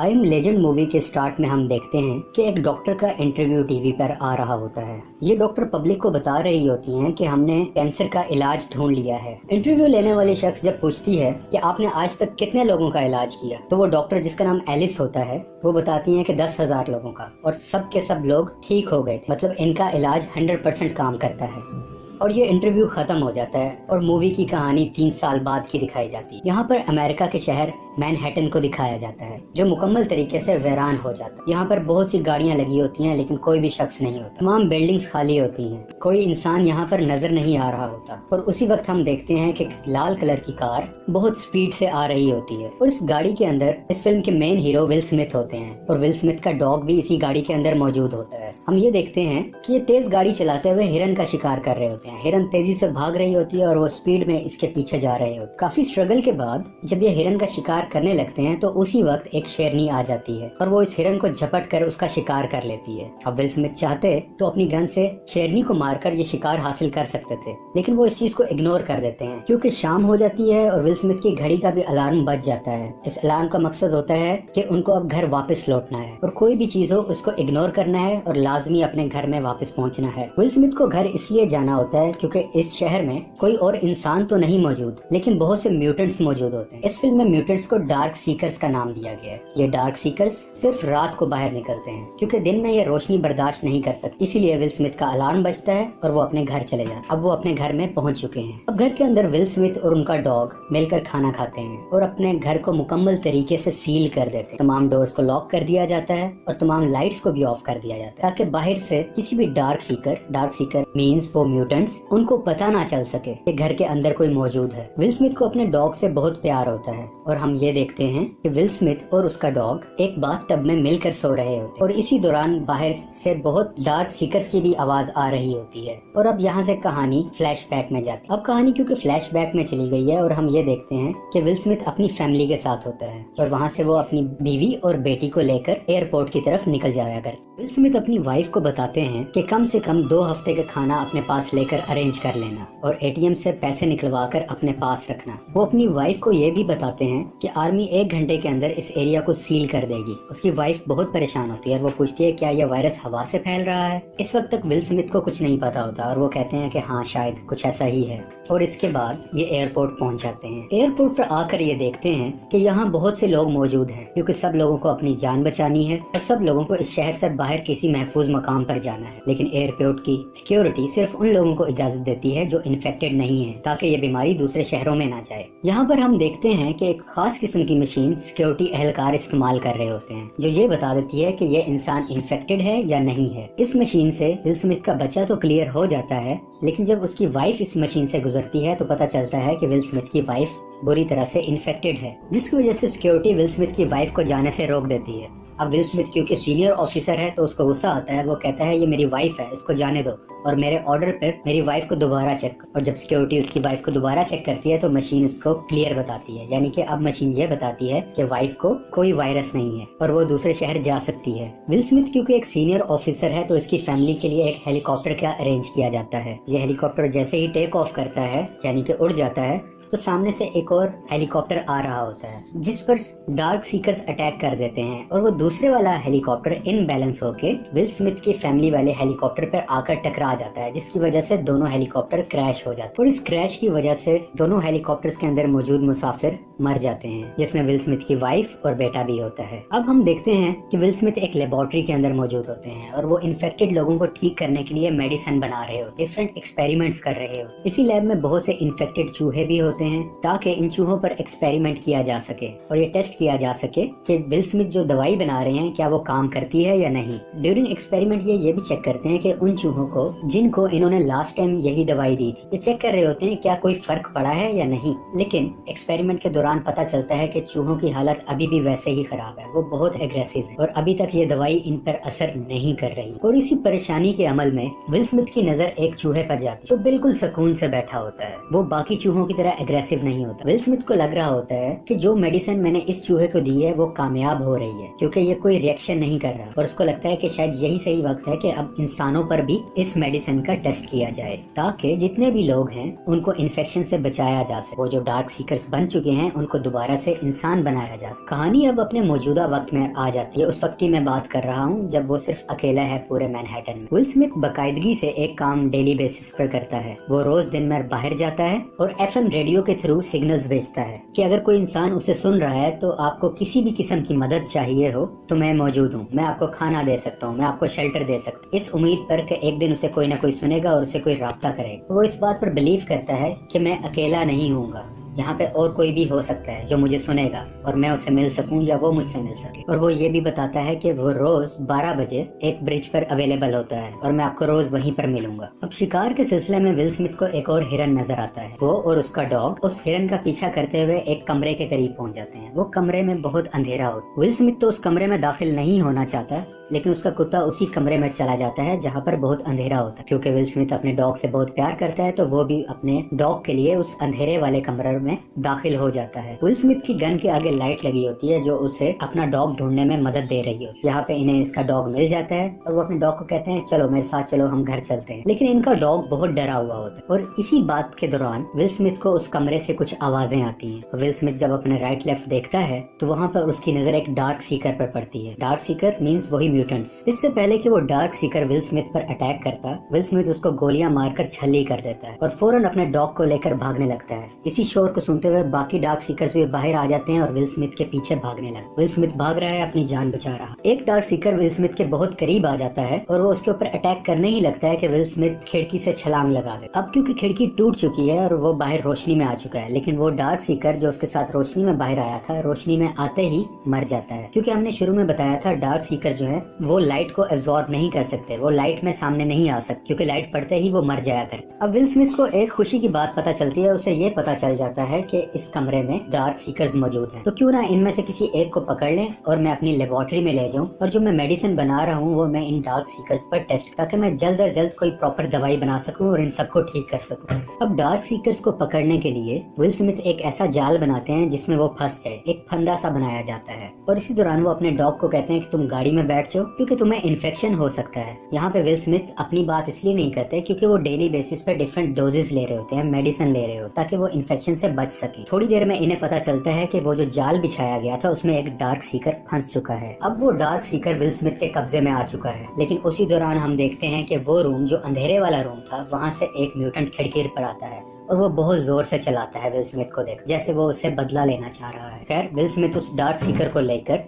I am legend movie के start में हम देखते हैं कि एक डॉक्टर का इंटरव्यू टीवी पर आ रहा होता है। ये डॉक्टर पब्लिक को बता रही होती हैं कि हमने कैंसर का इलाज ढूंढ लिया है। इंटरव्यू लेने वाली शख्स जब पूछती है कि आपने आज तक कितने लोगों का इलाज किया, तो वो डॉक्टर, जिसका नाम एलिस होता है, वो बताती हैं कि 10,000 लोगों का, और सब के सब लोग ठीक हो गए थे। मतलब इनका इलाज 100% काम करता है। और ये इंटरव्यू खत्म हो जाता है और मूवी की कहानी 3 साल बाद की दिखाई जाती है। यहाँ पर अमेरिका के शहर मैनहट्टन को दिखाया जाता है, जो मुकम्मल तरीके से वीरान हो जाता है। यहाँ पर बहुत सी गाड़ियाँ लगी होती हैं, लेकिन कोई भी शख्स नहीं होता। तमाम बिल्डिंग्स खाली होती हैं, कोई इंसान यहाँ पर नजर नहीं आ रहा होता। और उसी वक्त हम देखते हैं कि लाल कलर की कार बहुत स्पीड से आ रही होती है, और इस गाड़ी के अंदर इस फिल्म के मेन हीरो विल स्मिथ होते हैं, और विल स्मिथ का डॉग भी इसी गाड़ी के अंदर मौजूद होता है। हम ये देखते हैं कि ये तेज गाड़ी चलाते हुए हिरन का शिकार कर रहे होते हैं। हिरन तेजी से भाग रही होती है और वो स्पीड में इसके पीछे जा रहे होते हैं। काफी स्ट्रगल के बाद जब ये हिरन का शिकार करने लगते हैं तो उसी वक्त एक शेरनी आ जाती है और वो इस हिरन को झपट कर उसका शिकार कर लेती है। अब विल स्मिथ चाहते तो अपनी गन से शेरनी को मारकर ये शिकार हासिल कर सकते थे, लेकिन वो इस चीज को इग्नोर कर देते हैं क्योंकि शाम हो जाती है और विल स्मिथ की घड़ी का भी अलार्म बज जाता है। इस अलार्म का मकसद होता है कि उनको अब घर वापस लौटना है और कोई भी चीज हो उसको इग्नोर करना है और लाजमी अपने घर में वापस पहुंचना है। विल स्मिथ को घर इसलिए जाना होता है क्योंकि इस शहर में कोई और इंसान तो नहीं मौजूद, लेकिन बहुत से म्यूटेंट्स मौजूद होते हैं। इस फिल्म में म्यूटेंट्स को डार्क सीकर्स का नाम दिया गया है। ये डार्क सीकर्स सिर्फ रात को बाहर निकलते हैं क्योंकि दिन में ये रोशनी बर्दाश्त नहीं कर सकते। इसीलिए विल स्मिथ का अलार्म बजता है और वो अपने घर चले जाते। अब वो अपने घर में पहुंच चुके हैं। अब घर के अंदर विल स्मिथ और उनका डॉग मिलकर खाना खाते हैं और अपने घर को मुकम्मल तरीके से सील कर देते हैं। तमाम डोर्स को लॉक कर दिया जाता है और तमाम लाइट्स को भी ऑफ कर दिया जाता है ताकि बाहर से किसी भी डार्क सीकर मीन्स वो म्यूटेंट्स, उनको पता ना चल सके कि घर के अंदर कोई मौजूद है। विल स्मिथ को अपने डॉग से बहुत प्यार होता है और हम ये देखते हैं कि विल स्मिथ और उसका डॉग एक बाथटब में मिलकर सो रहे होते हैं और इसी दौरान बाहर से बहुत डार्क सीकर्स की भी आवाज आ रही होती है। और अब यहाँ से कहानी फ्लैशबैक में जाती है। अब कहानी क्योंकि फ्लैशबैक में चली गई है और हम ये देखते हैं कि विल स्मिथ अपनी फैमिली के साथ होता है और वहाँ से वो अपनी बीवी और बेटी को लेकर एयरपोर्ट की तरफ निकल जाया करता है। विल स्मिथ अपनी वाइफ को बताते हैं कि कम से कम 2 हफ्ते का खाना अपने पास लेकर अरेंज कर लेना और एटीएम से पैसे निकलवा कर अपने पास रखना। वो अपनी वाइफ को ये भी बताते हैं कि आर्मी 1 घंटे के अंदर इस एरिया को सील कर देगी। उसकी वाइफ बहुत परेशान होती है और वो पूछती है क्या यह वायरस हवा से फैल रहा है। इस वक्त तक विल स्मिथ को कुछ नहीं पता होता और वो कहते हैं कि हाँ शायद कुछ ऐसा ही है। और इसके बाद ये एयरपोर्ट पहुंच जाते हैं। एयरपोर्ट पर आकर ये देखते हैं कि यहाँ बहुत से लोग मौजूद हैं क्योंकि सब लोगों को अपनी जान बचानी है और सब लोगों को इस शहर से बाहर किसी महफूज मकाम पर जाना है। लेकिन एयरपोर्ट की सिक्योरिटी सिर्फ उन लोगों को इजाजत देती है जो इन्फेक्टेड नहीं है, ताकि ये बीमारी दूसरे शहरों में ना जाए। यहाँ पर हम देखते हैं कि एक खास किस्म की मशीन सिक्योरिटी एहलकार इस्तेमाल कर रहे होते हैं जो ये बता देती है कि ये इंसान इन्फेक्टेड है या नहीं है। इस मशीन से विल स्मिथ का बच्चा तो क्लियर हो जाता है, लेकिन जब उसकी वाइफ इस मशीन से गुजरती है तो पता चलता है कि विल स्मिथ की वाइफ बुरी तरह से इन्फेक्टेड है, जिसकी वजह से सिक्योरिटी विल स्मिथ की वाइफ को जाने से रोक देती है। अब विल स्मिथ क्योंकि सीनियर ऑफिसर है तो उसको गुस्सा आता है। वो कहता है ये मेरी वाइफ है, इसको जाने दो और मेरे ऑर्डर पर मेरी वाइफ को दोबारा चेक। और जब सिक्योरिटी उसकी वाइफ को दोबारा चेक करती है तो मशीन उसको क्लियर बताती है, यानी कि अब मशीन ये बताती है कि वाइफ को कोई वायरस नहीं है और वो दूसरे शहर जा सकती है। विल स्मिथ क्योंकि एक सीनियर ऑफिसर है तो इसकी फैमिली के लिए एक हेलीकॉप्टर का अरेंज किया जाता है। ये हेलीकॉप्टर जैसे ही टेक ऑफ करता है, यानी कि उड़ जाता है, तो सामने से एक और हेलीकॉप्टर आ रहा होता है जिस पर डार्क सीकर्स अटैक कर देते हैं और वो दूसरे वाला हेलीकॉप्टर इनबैलेंस होके विल स्मिथ की फैमिली वाले हेलीकॉप्टर पर आकर टकरा जाता है, जिसकी वजह से दोनों हेलीकॉप्टर क्रैश हो जाते हैं। और इस क्रैश की वजह से दोनों हेलीकॉप्टर्स के अंदर मौजूद मुसाफिर मर जाते हैं, जिसमें विल स्मिथ की वाइफ और बेटा भी होता है। अब हम देखते हैं कि विल स्मिथ एक लेबोरेटरी के अंदर मौजूद होते हैं और वो इन्फेक्टेड लोगों को ठीक करने के लिए मेडिसिन बना रहे होते, डिफरेंट एक्सपेरिमेंट्स कर रहे होते। इसी लैब में बहुत से इन्फेक्टेड चूहे भी होते हैं ताकि इन चूहों पर एक्सपेरिमेंट किया जा सके और ये टेस्ट किया जा सके कि विल स्मिथ जो दवाई बना रहे हैं क्या वो काम करती है या नहीं। ड्यूरिंग एक्सपेरिमेंट ये भी चेक करते हैं कि उन चूहों को जिनको इन्होंने लास्ट टाइम यही दवाई दी थी, ये चेक कर रहे होते हैं क्या कोई फर्क पड़ा है या नहीं। लेकिन एक्सपेरिमेंट के दौरान पता चलता है कि चूहों की हालत अभी भी वैसे ही खराब है, वो बहुत एग्रेसिव है और अभी तक ये दवाई इन पर असर नहीं कर रही। और इसी परेशानी के अमल में विल स्मिथ की नजर एक चूहे पर जाती है जो बिल्कुल सुकून से बैठा होता है। वो बाकी चूहों की तरह एग्रेसिव नहीं होता। विल स्मिथ को लग रहा होता है कि जो मेडिसिन मैंने इस चूहे को दी है वो कामयाब हो रही है क्योंकि ये कोई रिएक्शन नहीं कर रहा और उसको लगता है कि शायद यही सही वक्त है कि अब इंसानों पर भी इस मेडिसिन का टेस्ट किया जाए ताकि जितने भी लोग हैं उनको इन्फेक्शन से बचाया जा सके। वो जो डार्क सीकर्स बन चुके हैं उनको दोबारा से इंसान बनाया जा सके। कहानी अब अपने मौजूदा वक्त में आ जाती है। उस वक्त की मैं बात कर रहा हूँ जब वो सिर्फ अकेला है पूरे मैनहट्टन में। विल स्मिथ बाकायदगी से एक काम डेली बेसिस पर करता है। वो रोज दिन में बाहर जाता है और FM रेडियो के थ्रू सिग्नल्स भेजता है कि अगर कोई इंसान उसे सुन रहा है तो आपको किसी भी किस्म की मदद चाहिए हो तो मैं मौजूद हूँ, मैं आपको खाना दे सकता हूँ, मैं आपको शेल्टर दे सकता हूँ, इस उम्मीद पर कि एक दिन उसे कोई ना कोई सुनेगा और उसे कोई राब्ता करेगा। वो इस बात पर बिलीव करता है कि मैं अकेला नहीं हूँगा, यहाँ पे और कोई भी हो सकता है जो मुझे सुनेगा और मैं उसे मिल सकूं या वो मुझसे मिल सके। और वो ये भी बताता है कि वो रोज 12 बजे एक ब्रिज पर अवेलेबल होता है और मैं आपको रोज वहीं पर मिलूंगा। अब शिकार के सिलसिले में विल स्मिथ को एक और हिरन नजर आता है। वो और उसका डॉग उस हिरन का पीछा करते हुए एक कमरे के करीब पहुंच जाते हैं। वो कमरे में बहुत अंधेरा होता है। विल स्मिथ तो उस कमरे में दाखिल नहीं होना चाहता, लेकिन उसका कुत्ता उसी कमरे में चला जाता है जहाँ पर बहुत अंधेरा होता है। क्योंकि विल स्मिथ अपने डॉग से बहुत प्यार करता है तो वो भी अपने डॉग के लिए उस अंधेरे वाले कमरे में दाखिल हो जाता है। विल स्मिथ की गन के आगे लाइट लगी होती है जो उसे अपना डॉग ढूंढने में मदद दे रही होती है। यहाँ पे इन्हें इसका डॉग मिल जाता है और वो अपने डॉग को कहते हैं चलो मेरे साथ चलो, हम घर चलते हैं। लेकिन इनका डॉग बहुत डरा हुआ होता है और इसी बात के दौरान विल स्मिथ को उस कमरे से कुछ आवाजें आती हैं। विल स्मिथ जब अपने राइट लेफ्ट देखता है तो वहाँ पर उसकी नजर एक डार्क सीकर पर पड़ती है। डार्क सीकर मीन्स वही म्यूटेंट्स। इससे पहले कि वो डार्क सीकर विल स्मिथ पर अटैक करता, विल स्मिथ उसको गोलियां मारकर छल्ली कर देता है और फौरन अपने डॉग को लेकर भागने लगता है। इसी शोर को सुनते हुए बाकी डार्क सीकर्स भी बाहर आ जाते हैं और विल स्मिथ के पीछे भागने लगते। विल स्मिथ भाग रहा है, अपनी जान बचा रहा। एक डार्क सीकर विल स्मिथ के बहुत करीब आ जाता है और वो उसके ऊपर अटैक करने ही लगता है कि विल स्मिथ खिड़की से छलांग लगा दे। अब क्योंकि खिड़की टूट चुकी है और वो बाहर रोशनी में आ चुका है, लेकिन वो डार्क सीकर जो उसके साथ रोशनी में बाहर आया था रोशनी में आते ही मर जाता है। क्योंकि हमने शुरू में बताया था डार्क सीकर जो है वो लाइट को एब्जॉर्ब नहीं कर सकते, वो लाइट में सामने नहीं आ सकते क्योंकि लाइट पड़ते ही वो मर जाया करते। अब विल स्मिथ को एक खुशी की बात पता चलती है। उसे ये पता चल जाता है कि इस कमरे में डार्क सीकर्स मौजूद हैं, तो क्यों ना इनमें से किसी एक को पकड़ लें और मैं अपनी लेबोरेटरी में ले जाऊं और जो मैं मेडिसिन बना रहा हूं वो मैं इन डार्क सीकर्स पर टेस्ट, ताकि मैं जल्द से जल्द कोई प्रॉपर दवाई बना सकूं और इन सबको ठीक कर सकूं। अब डार्क सीकर्स को पकड़ने के लिए विल स्मिथ एक ऐसा जाल बनाते हैं जिसमें वो फंस जाए। एक फंदा सा बनाया जाता है और इसी दौरान वो अपने डॉग को कहते हैं कि तुम गाड़ी में बैठ जाओ क्योंकि तुम्हें इन्फेक्शन हो सकता है। यहाँ पे विल स्मिथ अपनी बात इसलिए नहीं करते क्योंकि वो डेली बेसिस पे डिफरेंट डोजेस ले रहे होते हैं, मेडिसिन ले रहे हो ताकि वो इन्फेक्शन से बच सके। थोड़ी देर में इन्हें पता चलता है कि वो जो जाल बिछाया गया था उसमें एक डार्क सीकर फंस चुका है। अब वो डार्क सीकर विल स्मिथ के कब्जे में आ चुका है। लेकिन उसी दौरान हम देखते हैं कि वो रूम जो अंधेरे वाला रूम था वहाँ से एक म्यूटेंट खिड़की पर आता है और वो बहुत जोर से चलाता है विल स्मिथ को देख, जैसे वो उसे बदला लेना चाह रहा है। खैर विल स्मिथ उस डार्क सीकर को लेकर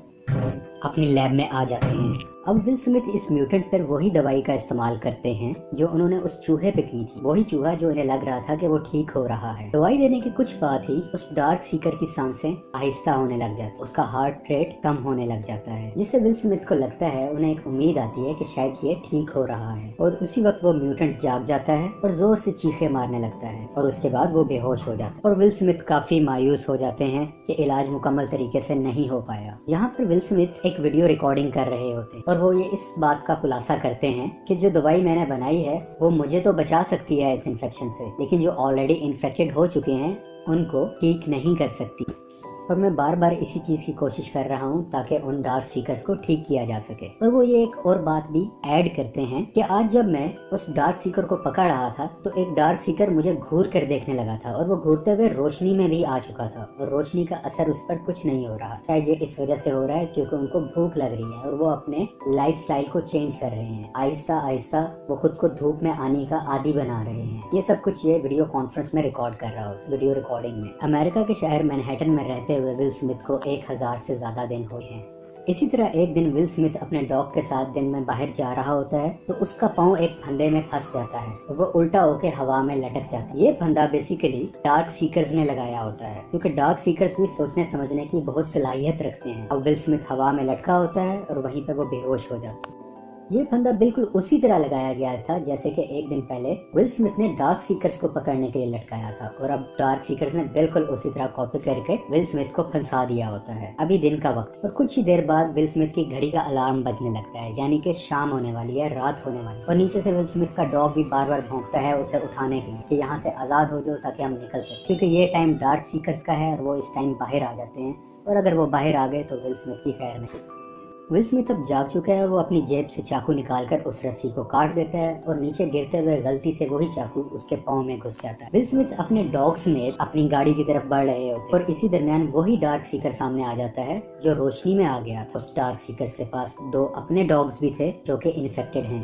अपनी लैब में आ जाते हैं। अब विल स्मिथ इस म्यूटेंट पर वही दवाई का इस्तेमाल करते हैं जो उन्होंने उस चूहे पे की थी, वही चूहा जो इन्हें लग रहा था कि वो ठीक हो रहा है। दवाई देने के कुछ बाद ही उस डार्क सीकर की सांसें आहिस्ता होने लग जाती, उसका हार्ट रेट कम होने लग जाता है, जिससे विल स्मिथ को लगता है, उन्हें एक उम्मीद आती है कि शायद ये ठीक हो रहा है। और उसी वक्त वो म्यूटेंट जाग जाता है और जोर से चीखे मारने लगता है और उसके बाद वो बेहोश हो जाता है और विल स्मिथ काफी मायूस हो जाते हैं कि इलाज मुकम्मल तरीके से नहीं हो पाया। यहाँ पर विल स्मिथ एक वीडियो रिकॉर्डिंग कर रहे होते और वो ये इस बात का खुलासा करते हैं कि जो दवाई मैंने बनाई है वो मुझे तो बचा सकती है इस इन्फेक्शन से, लेकिन जो ऑलरेडी इन्फेक्टेड हो चुके हैं उनको ठीक नहीं कर सकती। और मैं बार बार इसी चीज की कोशिश कर रहा हूँ ताकि उन डार्क सीकर्स को ठीक किया जा सके। और वो ये एक और बात भी ऐड करते हैं कि आज जब मैं उस डार्क सीकर को पकड़ रहा था तो एक डार्क सीकर मुझे घूर कर देखने लगा था और वो घूरते हुए रोशनी में भी आ चुका था और रोशनी का असर उस पर कुछ नहीं हो रहा। शायद ये इस वजह से हो रहा है क्योंकि उनको भूख लग रही है और वो अपने लाइफ स्टाइल को चेंज कर रहे हैं। आहिस्ता आहिस्ता वो खुद को धूप में आने का आदी बना रहे हैं। ये सब कुछ ये वीडियो कॉन्फ्रेंस में रिकॉर्ड कर रहा होता, वीडियो रिकॉर्डिंग में। अमेरिका के शहर मैनहट्टन में रहते हुए विल स्मिथ को 1000 से ज्यादा दिन हुए हैं। इसी तरह एक दिन विल स्मिथ अपने डॉग के साथ दिन में बाहर जा रहा होता है तो उसका पाँव एक फंदे में फंस जाता है और वो उल्टा होके हवा में लटक जाता है। ये फंदा बेसिकली डार्क सीकर्स ने लगाया होता है क्योंकि डार्क सीकर्स भी सोचने समझने की बहुत सलाहियत रखते हैं। अब विल स्मिथ हवा में लटका होता है और वहीं पे वो बेहोश हो जाता है। ये फंदा बिल्कुल उसी तरह लगाया गया था जैसे कि एक दिन पहले विल स्मिथ ने डार्क सीकर्स को पकड़ने के लिए लटकाया था और अब डार्क सीकर्स ने बिल्कुल उसी तरह कॉपी करके विल स्मिथ को फंसा दिया होता है। अभी दिन का वक्त और कुछ ही देर बाद विल स्मिथ की घड़ी का अलार्म बजने लगता है, यानी कि शाम होने वाली है, रात होने वाली है। और नीचे से विल स्मिथ का डॉग भी बार बार भौंकता है उसे उठाने के लिए कि यहाँ से आजाद हो जाओ ताकि हम निकल सके, क्योंकि ये टाइम डार्क सीकर्स का है और वो इस टाइम बाहर आ जाते हैं और अगर वो बाहर आ गए तो विल स्मिथ की खैर नहीं। विल स्मिथ अब जाग चुका है। वो अपनी जेब से चाकू निकालकर उस रस्सी को काट देता है और नीचे गिरते हुए गलती से वही चाकू उसके पाँव में घुस जाता है। विल स्मिथ अपने डॉग समेत अपनी गाड़ी की तरफ बढ़ रहे होते हैं और इसी दरमियान वही डार्क सीकर सामने आ जाता है जो रोशनी में आ गया था। उस डार्क सीकर्स के पास 2 अपने डॉग्स भी थे जो कि इन्फेक्टेड हैं।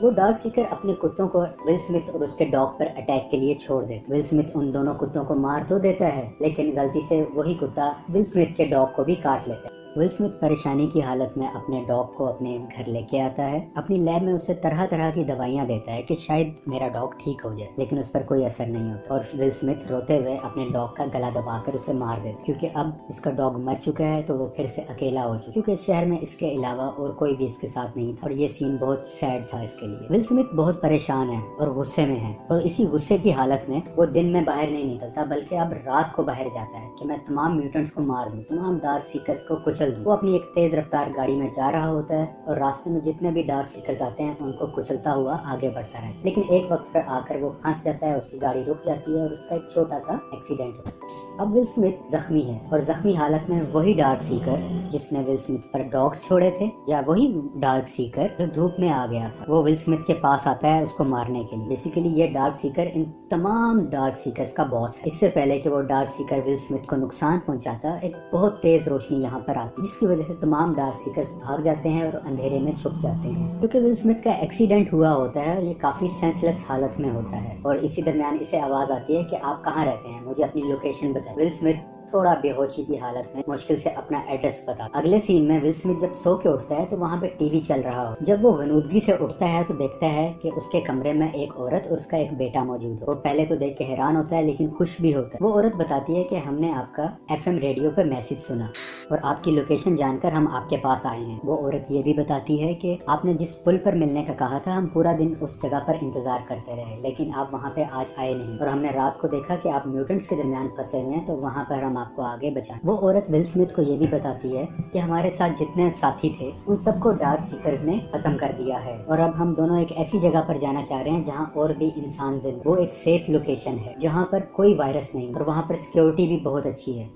वो डार्क सीकर अपने कुत्तों को विल स्मिथ और उसके डॉग पर अटैक के लिए छोड़ देता। विल स्मिथ उन दोनों कुत्तों को मार तो देता है, लेकिन गलती से वही कुत्ता विल स्मिथ के डॉग को भी काट लेता है। विल स्मिथ परेशानी की हालत में अपने डॉग को अपने घर लेके आता है। अपनी लैब में उसे तरह तरह की दवाइयाँ देता है कि शायद मेरा डॉग ठीक हो जाए, लेकिन उस पर कोई असर नहीं होता और विल स्मिथ रोते हुए अपने डॉग का गला दबाकर उसे मार देता है, क्योंकि अब इसका डॉग मर चुका है तो वो फिर से अकेला हो चुका, क्योंकि शहर में इसके अलावा और कोई भी इसके साथ नहीं था और ये सीन बहुत सैड था इसके लिए। विल स्मिथ बहुत परेशान है और गुस्से में है और इसी गुस्से की हालत में वो दिन में बाहर नहीं निकलता, बल्कि अब रात को बाहर जाता है कि मैं तमाम म्यूटेंट्स को मार दूं, तमाम डार्क सीकर्स को कुचल दूं। वो अपनी एक तेज रफ्तार गाड़ी में जा रहा होता है और रास्ते में जितने भी डार्क सीकर्स आते हैं उनको कुचलता हुआ आगे बढ़ता है, लेकिन एक वक्त पर आकर वो फंस जाता है, उसकी गाड़ी रुक जाती है और उसका एक छोटा सा एक्सीडेंट होता है। अब विल स्मिथ जख्मी है और जख्मी हालत में वही डार्क सीकर जिसने विल स्मिथ पर डॉग्स छोड़े थे, या वही डार्क सीकर जो धूप में आ गया था, वो विल स्मिथ के पास आता है उसको मारने के लिए। बेसिकली ये डार्क सीकर इन तमाम डार्क सीकर्स का बॉस है। इससे पहले कि वो डार्क सीकर विल स्मिथ को नुकसान पहुंचाता, एक बहुत तेज रोशनी यहाँ पर आती, जिसकी वजह से तमाम डार्क सीकर्स भाग जाते हैं और अंधेरे में छुप जाते हैं। क्योंकि विल स्मिथ का एक्सीडेंट हुआ होता है और ये काफी सेंसलेस हालत में होता है और इसी दरमियान इसे आवाज आती है कि आप कहाँ रहते हैं, मुझे अपनी लोकेशन बताएं। विल स्मिथ थोड़ा बेहोशी की हालत में मुश्किल से अपना एड्रेस बता। अगले सीन में विल स्मिथ जब सो के उठता है तो वहाँ पे टीवी चल रहा हो। जब वो गनूदगी से उठता है तो देखता है कि उसके कमरे में एक औरत और उसका एक बेटा मौजूद है। वो पहले तो देख के हैरान होता है लेकिन खुश भी होता है। वो औरत बताती है कि हमने आपका FM रेडियो पे मैसेज सुना और आपकी लोकेशन जानकर हम आपके पास आए हैं। वो औरत ये भी बताती है कि आपने जिस पुल पर मिलने का कहा था, हम पूरा दिन उस जगह पर इंतजार करते रहे, लेकिन आप वहाँ पे आज आए नहीं और हमने रात को देखा कि आप म्यूटेंट्स के दरमियान फंसे हुए हैं, तो वहाँ पर हम आपको आगे बचा। वो औरत विल स्मिथ को ये भी बताती है कि हमारे साथ जितने साथी थे उन सबको डार्क सीकर्स ने खत्म कर दिया है और अब हम दोनों एक ऐसी जगह पर जाना चाह रहे हैं जहाँ और भी इंसान जिंदा। वो एक सेफ लोकेशन है जहाँ पर कोई वायरस नहीं और वहाँ पर सिक्योरिटी भी बहुत अच्छी है।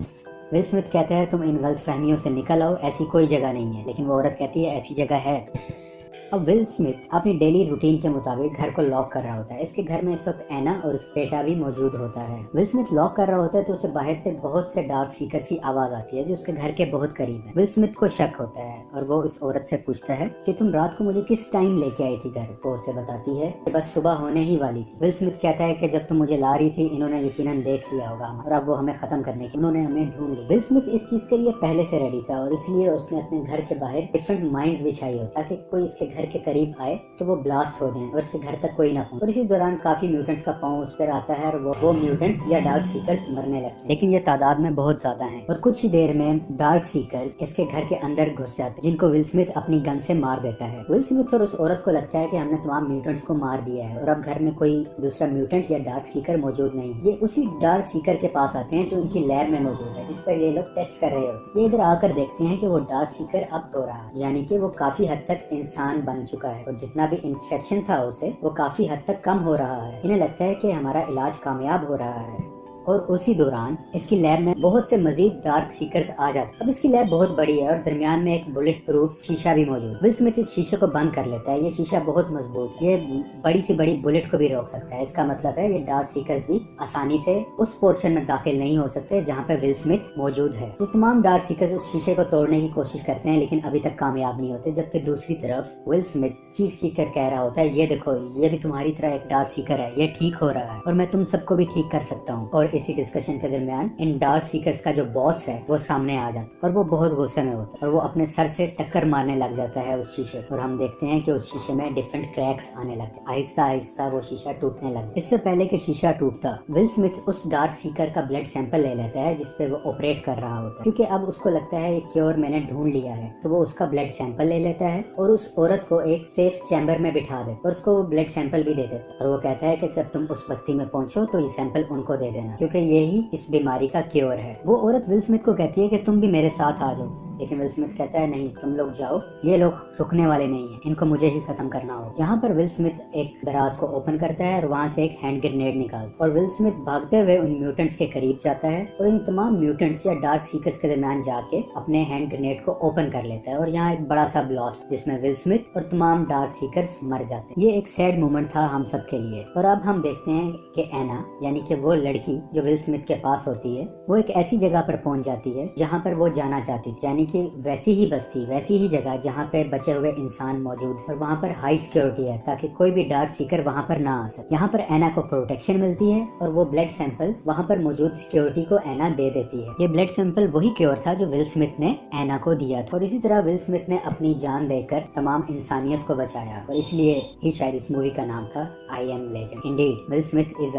विल स्मिथ कहता है तुम इन गलत फहमियों से निकल आओ, ऐसी कोई जगह नहीं है, लेकिन वो औरत कहती है ऐसी जगह है। अब विल स्मिथ अपनी डेली रूटीन के मुताबिक घर को लॉक कर रहा होता है। इसके घर में इस वक्त एना और उसका बेटा भी मौजूद होता है। विल स्मिथ लॉक कर रहा होता है तो उसे बाहर से बहुत से डार्क सीकर्स की आवाज आती है जो उसके घर के बहुत करीब है। विल स्मिथ को शक होता है और वो उस औरत से पूछता है कि तुम रात को मुझे किस टाइम लेके आई थी घर। वो उसे बताती है कि बस सुबह होने ही वाली थी। विल स्मिथ कहता है कि जब तुम मुझे ला रही थी इन्होंने यकीनन देख लिया होगा और अब वो हमें खत्म करने की उन्होंने हमें ढूंढ लिया। विल स्मिथ इस चीज के लिए पहले से रेडी था और इसलिए उसने अपने घर के बाहर डिफरेंट माइंस बिछाई हो ताकि कोई इसके घर के करीब आए तो वो ब्लास्ट हो जाएं और इसके घर तक कोई ना पहुंचे। और इसी दौरान काफी म्यूटेंट्स का पांव उस पर आता है और वो म्यूटेंट्स या डार्क सीकर्स मरने लगते हैं, लेकिन ये तादाद में बहुत ज्यादा हैं। और कुछ ही देर में डार्क सीकर्स इसके घर के अंदर घुस जाते हैं जिनको विल स्मिथ अपनी गन से मार देता है। विल स्मिथ और उस औरत को लगता है कि हमने तमाम म्यूटेंट्स को मार दिया है और अब घर में कोई दूसरा म्यूटेंट या डार्क सीकर मौजूद नहीं। ये उसी डार्क सीकर के पास आते हैं जो उनकी लैब में मौजूद है जिस पर ये लोग टेस्ट कर रहे होते हैं। ये इधर आकर देखते हैं कि वो डार्क सीकर अब तो रहा, यानी कि वो काफी हद तक इंसान बन चुका है और जितना भी इन्फेक्शन था उसे वो काफी हद तक कम हो रहा है। इन्हें लगता है कि हमारा इलाज कामयाब हो रहा है और उसी दौरान इसकी लैब में बहुत से मजीद डार्क सीकर्स आ जाते हैं। अब इसकी लैब बहुत बड़ी है और दरमियान में एक बुलेट प्रूफ शीशा भी मौजूद है। विल स्मिथ इस शीशे को बंद कर लेता है। ये शीशा बहुत मजबूत है, ये बड़ी से बड़ी बुलेट को भी रोक सकता है। इसका मतलब है ये डार्क सीकर्स भी आसानी से उस पोर्शन में दाखिल नहीं हो सकते जहाँ पे विल स्मिथ मौजूद है। ये तमाम डार्क सीकर्स उस शीशे को तोड़ने की कोशिश करते हैं लेकिन अभी तक कामयाब नहीं होते, जबकि दूसरी तरफ विल स्मिथ चीख कर कह रहा होता है ये देखो, ये भी तुम्हारी तरह एक डार्क सीकर है, ये ठीक हो रहा है और मैं तुम सबको भी ठीक कर सकता हूँ। और इसी डिस्कशन के दरमियान इन डार्क सीकर्स का जो बॉस है वो सामने आ जाता है और वो बहुत गुस्से में होता है और वो अपने सर से टक्कर मारने लग जाता है उस शीशे और हम देखते हैं कि उस शीशे में डिफरेंट क्रैक्स आने लग जाते। आहिस्ता आहिस्ता वो शीशा टूटने लग जाता। इससे पहले कि शीशा टूटता, विल स्मिथ उस डार्क सीकर का ब्लड सैंपल ले लेता है जिसपे वो ऑपरेट कर रहा होता है, क्योंकि अब उसको लगता है ये क्योर मैंने ढूंढ लिया है। तो वो उसका ब्लड सैंपल ले लेता है और उस औरत को एक सेफ चैम्बर में बिठा दे और उसको वो ब्लड सैंपल भी दे देता है और वो कहता है कि जब तुम उस बस्ती में पहुंचो तो ये सैंपल उनको दे देना, क्योंकि यही इस बीमारी का क्योर है। वो औरत विल स्मिथ को कहती है कि तुम भी मेरे साथ आ जाओ। लेकिन विल स्मिथ कहता है नहीं, तुम लोग जाओ, ये लोग रुकने वाले नहीं है, इनको मुझे ही खत्म करना हो। यहाँ पर विल स्मिथ एक दराज को ओपन करता है और वहाँ से एक हैंड ग्रेनेड निकालता है और विल स्मिथ भागते हुए उन म्यूटेंट्स के करीब जाता है और इन तमाम म्यूटेंट्स या डार्क सीकर्स के दरमियान जाके अपने हैंड ग्रेनेड को ओपन कर लेता है और यहाँ एक बड़ा सा ब्लास्ट जिसमें विल स्मिथ और तमाम डार्क सीकर्स मर जाते हैं। ये एक सैड मोमेंट था हम सब के लिए। और अब हम देखते हैं कि एना यानी कि वो लड़की जो विल स्मिथ के पास होती है, वो एक ऐसी जगह पर पहुंच जाती है जहाँ पर वो जाना चाहती थी, यानी कि वैसी ही बस्ती, वैसी ही जगह जहाँ पे बचे हुए इंसान मौजूद है और वहाँ पर हाई सिक्योरिटी है ताकि कोई भी डार्क सीकर वहाँ पर ना आ सके। यहाँ पर एना को प्रोटेक्शन मिलती है और वो ब्लड सैंपल वहाँ पर मौजूद सिक्योरिटी को एना दे देती है। ये ब्लड सैंपल वही क्योर था जो विल स्मिथ ने एना को दिया था और इसी तरह विल स्मिथ ने अपनी जान देकर तमाम इंसानियत को बचाया और इसलिए ही शायद इस मूवी का नाम था I am legend. Indeed will Smith is